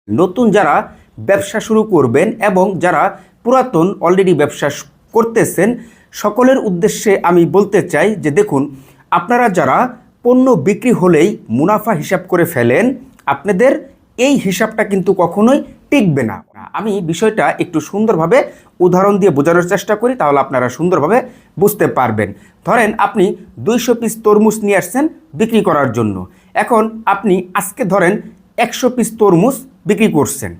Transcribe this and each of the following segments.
নতুন যারা ব্যবসা শুরু করবেন এবং যারা পুরাতন অলরেডি ব্যবসা করতেছেন সকলের উদ্দেশ্যে আমি বলতে চাই যে দেখুন, আপনারা যারা পণ্য বিক্রি হলেই মুনাফা হিসাব করে ফেলেন, আপনাদের এই হিসাবটা কিন্তু কখনোই টিকবে না। আমি বিষয়টা একটু সুন্দরভাবে উদাহরণ দিয়ে বোঝানোর চেষ্টা করি, তাহলে আপনারা সুন্দরভাবে বুঝতে পারবেন। ধরেন আপনি 200 পিস তরমুজ নিয়ে আসছেন বিক্রি করার জন্য। এখন আপনি আজকে ধরেন 100 পিস তরমুজ বিক্রি করছেন।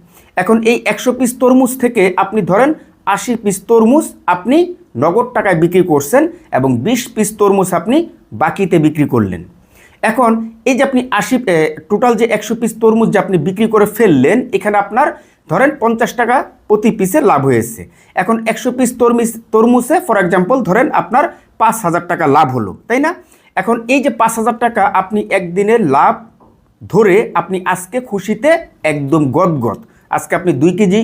এখন এই 100 পিস তরমুজ থেকে আপনি ধরেন 80 পিস তরমুজ আপনি নগদ টাকায় বিক্রি করছেন এবং 20 পিস তরমুজ আপনি বাকিতে বিক্রি করলেন। এখন এই যে আপনি টোটাল যে 100 পিস তরমুজ যে আপনি বিক্রি করে ফেললেন, এখানে আপনার ধরেন 50 টাকা প্রতি পিসে লাভ হয়েছে। এখন 100 পিস তরমুজে ফর এক্সাম্পল ধরেন আপনার 5,000 টাকা লাভ হলো, তাই না? এখন এই যে 5,000 টাকা আপনি একদিনের লাভ ধরে আপনি আজকে খুশিতে একদম গদগদ। আজকে আপনি 2 কেজি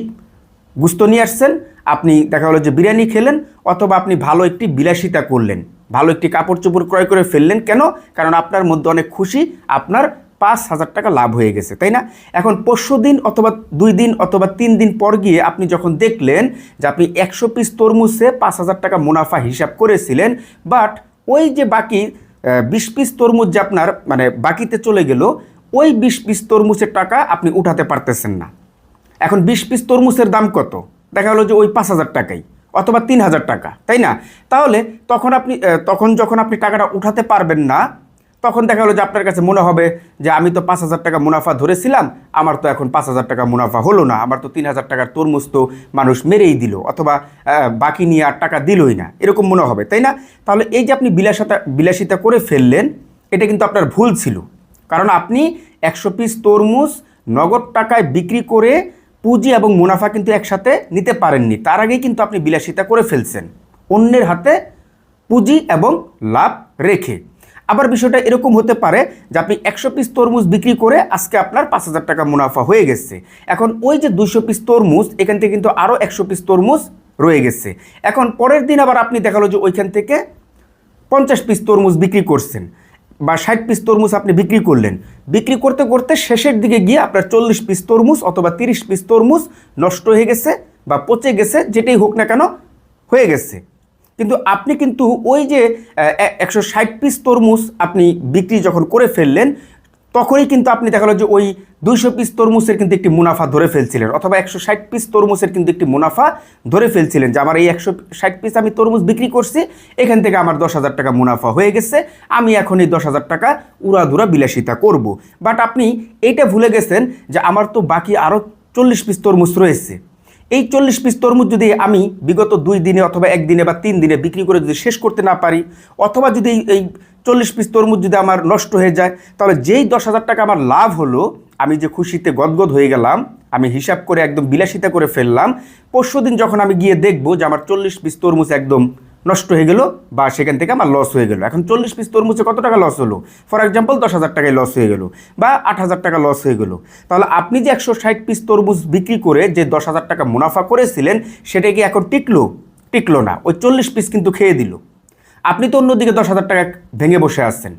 গুস্ত নিয়ে আসছেন, আপনি দেখা হলো যে বিরিয়ানি খেলেন, অথবা আপনি ভালো একটি বিলাসিতা করলেন, ভালো একটি কাপড় চোপড় ক্রয় করে ফেললেন। কেন? কারণ আপনার মধ্যে অনেক খুশি, আপনার 5,000 টাকা লাভ হয়ে গেছে, তাই না? এখন পরশু দিন অথবা 2 দিন অথবা 3 দিন পর গিয়ে আপনি যখন দেখলেন যে আপনি 100 পিস তরমুজে 5,000 টাকা মুনাফা হিসাব করেছিলেন, বাট ওই যে বাকি 20 পিস তরমুজ যে আপনার মানে বাকিতে চলে গেল, ওই 20 পিস তরমুজের টাকা আপনি উঠাতে পারতেছেন না। এখন 20 পিস তরমুজের দাম কত? দেখা হলো যে ওই 5,000 টাকাই অথবা 3,000 টাকা, তাই না? তাহলে তখন যখন আপনি টাকাটা উঠাতে পারবেন না, তখন দেখা হলো যে আপনার কাছে মনে হবে যে আমি তো 5,000 টাকা মুনাফা ধরেছিলাম, আমার তো এখন 5,000 টাকা মুনাফা হলো না, আমার তো 3,000 টাকার তরমুজ তো মানুষ মেরেই দিল, অথবা বাকি নিয়ে আর টাকা দিলই না, এরকম মনে হবে, তাই না? তাহলে এই যে আপনি বিলাসিতা করে ফেললেন, এটা কিন্তু আপনার ভুল ছিল। কারণ আপনি 100 পিস তরমুজ নগদ টাকায় বিক্রি করে পুঁজি এবং মুনাফা কিন্তু একসাথে নিতে পারেননি। তার আগেই কিন্তু আপনি বিলাসিতা করে ফেলছেন অন্যের হাতে পুঁজি এবং লাভ রেখে। আবার বিষয়টা এরকম হতে পারে যে আপনি 100 পিস তরমুজ বিক্রি করে আজকে আপনার 5,000 টাকা মুনাফা হয়ে গেছে। এখন ওই যে 200 পিস তরমুজ, এখান থেকে কিন্তু আরও 100 পিস তরমুজ রয়ে গেছে। এখন পরের দিন আবার আপনি দেখালো যে ওইখান থেকে 50 পিস তরমুজ বিক্রি করছেন বা 60 পিস তরমুজ আপনি বিক্রি করলেন। বিক্রি করতে করতে শেষের দিকে গিয়ে আপনার 40 পিস তরমুজ অথবা 30 পিস তরমুজ নষ্ট হয়ে গেছে বা পচে গেছে, যেটাই হোক না কেন হয়ে গেছে। কিন্তু আপনি কিন্তু ওই যে 160 পিস তরমুজ আপনি বিক্রি যখন করে ফেললেন, তখনই কিন্তু আপনি দেখালো যে ওই 200 পিস তরমুজের কিন্তু একটি মুনাফা ধরে ফেলছিলেন, অথবা 160 পিস তরমুজের কিন্তু একটি মুনাফা ধরে ফেলছিলেন যে আমার এই 160 পিস আমি তরমুজ বিক্রি করছি, এখান থেকে আমার 10,000 টাকা মুনাফা হয়ে গেছে, আমি এখন এই 10,000 টাকা উড়াধুরা বিলাসিতা করব। বাট আপনি এইটা ভুলে গেছেন যে আমার তো বাকি আরও 40 পিস তরমুজ রয়েছে। এই 40 পিস তরমুজ যদি আমি বিগত 2 দিনে অথবা 1 দিনে বা 3 দিনে বিক্রি করে যদি শেষ করতে না পারি, অথবা যদি এই 40 পিস তরমুজ যদি আমার নষ্ট হয়ে যায়, তাহলে যেই 10,000 টাকা আমার লাভ হলো, আমি যে খুশিতে গদগদ হয়ে গেলাম, আমি হিসাব করে একদম বিলাসিতা করে ফেললাম, পরশু দিন যখন আমি গিয়ে দেখবো যে আমার 40 পিস তরমুজ একদম নষ্ট হয়ে গেল বা সেখান থেকে আমার লস হয়ে গেল। এখন 40 পিস তরমুজে কত টাকা লস হলো? ফর এক্সাম্পল 10,000 টাকায় লস হয়ে গেল বা 8,000 টাকা লস হয়ে গেল। তাহলে আপনি যে 160 পিস তরমুজ বিক্রি করে যে 10,000 টাকা মুনাফা করেছিলেন, সেটা কি এখন টিকলো না? ওই 40 পিস কিন্তু খেয়ে দিল। আপনি তো অন্যদিকে 10,000 টাকা ভেঙে বসে আছেন।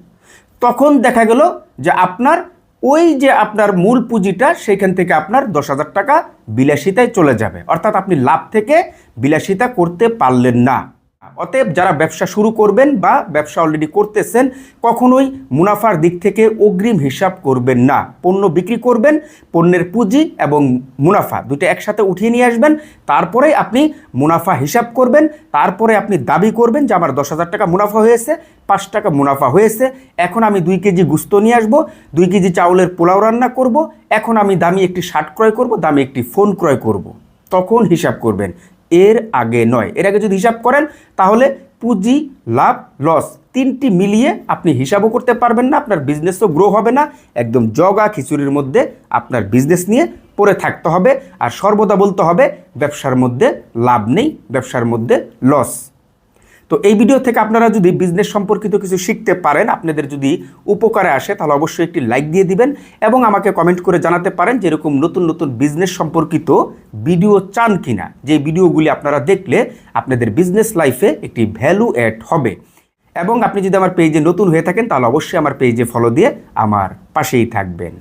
তখন দেখা গেল যে আপনার ওই যে আপনার মূল পুঁজিটা, সেইখান থেকে আপনার 10,000 টাকা বিলাসিতায় চলে যাবে, অর্থাৎ আপনি লাভ থেকে বিলাসিতা করতে পারলেন না। অতএব যারা ব্যবসা শুরু করবেন বা ব্যবসা অলরেডি করতেছেন, কখনোই মুনাফার দিক থেকে অগ্রিম হিসাব করবেন না। পণ্য বিক্রি করবেন, পণ্যের পুঁজি এবং মুনাফা দুটো একসাথে উঠিয়ে নিয়ে আসবেন, তারপরে আপনি মুনাফা হিসাব করবেন, তারপরে আপনি দাবি করবেন যে আমার 10,000 টাকা মুনাফা হয়েছে, 5 টাকা মুনাফা হয়েছে, এখন আমি 2 কেজি গুস্ত নিয়ে আসবো, 2 কেজি চাউলের পোলাও রান্না করব, এখন আমি দামি একটি শার্ট ক্রয় করব, দামি একটি ফোন ক্রয় করব। তখন হিসাব করবেন, এর আগে নয়। এর আগে যদি হিসাব করেন তাহলে পুঁজি, লাভ, লস 3টি মিলিয়ে আপনি হিসাবও করতে পারবেন না, আপনার বিজনেসও গ্রো হবে না। একদম জগা খিচুড়ির মধ্যে আপনার বিজনেস নিয়ে পড়ে থাকতে হবে, আর সর্বদা বলতে হবে ব্যবসার মধ্যে লাভ নেই, ব্যবসার মধ্যে লস। তো এই ভিডিও থেকে আপনারা যদি বিজনেস সম্পর্কিত কিছু শিখতে পারেন, আপনাদের যদি উপকারে আসে, তাহলে অবশ্যই একটি লাইক দিয়ে দিবেন এবং আমাকে কমেন্ট করে জানাতে পারেন যে এরকম নতুন নতুন বিজনেস সম্পর্কিত ভিডিও চান কিনা, যে ভিডিওগুলি আপনারা দেখলে আপনাদের বিজনেস লাইফে একটি ভ্যালু অ্যাড হবে। এবং আপনি যদি আমার পেজে নতুন হয়ে থাকেন, তাহলে অবশ্যই আমার পেজে ফলো দিয়ে আমার পাশেই থাকবেন।